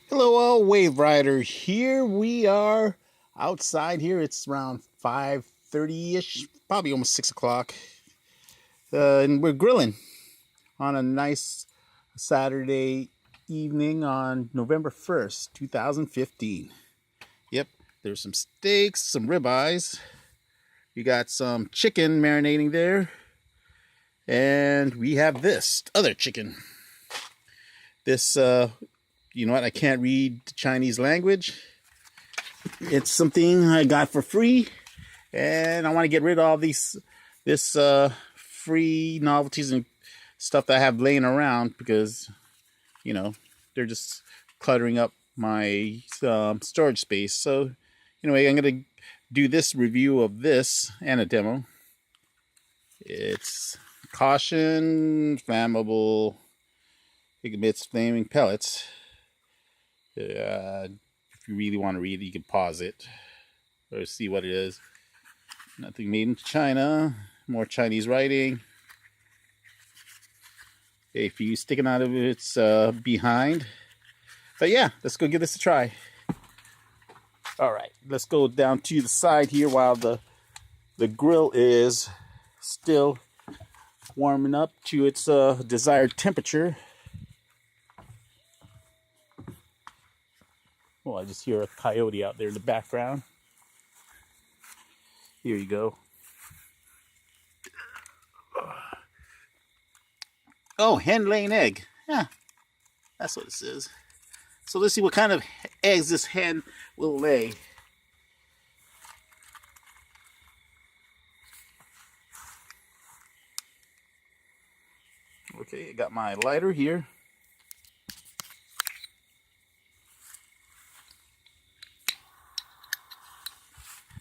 Hello, all Wave Rider. Here we are outside. Here it's around 5:30ish, probably almost 6 o'clock, and we're grilling on a nice Saturday evening on November 1st, 2015. Yep, there's some steaks, some ribeyes. We got some chicken marinating there, and we have this other chicken. This you know what? I can't read the Chinese language. It's something I got for free, and I want to get rid of all this free novelties and stuff that I have laying around because they're just cluttering up my storage space. So anyway, I'm gonna do this review of this and a demo. It's caution, flammable, it emits flaming pellets. If you really want to read it, you can pause it or see what it is. Nothing made in China. More Chinese writing. A few sticking out of its behind. But yeah, let's go give this a try. All right, let's go down to the side here while the grill is still warming up to its desired temperature. Oh, I just hear a coyote out there in the background. Here you go. Oh, hen laying egg. Yeah, that's what this is. So let's see what kind of eggs this hen will lay. Okay, I got my lighter here.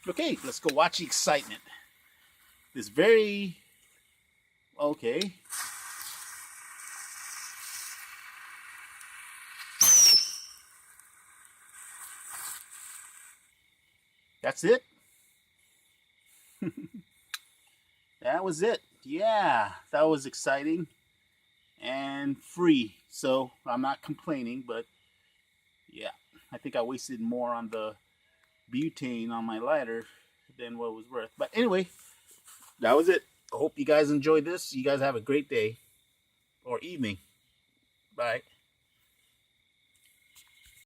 Okay, let's go watch the excitement. This very... Okay. That's it? That was it. Yeah, that was exciting and free. So I'm not complaining, but yeah, I think I wasted more on the butane on my lighter than what it was worth. But anyway, that was it. I hope you guys enjoyed this. You guys have a great day or evening. Bye.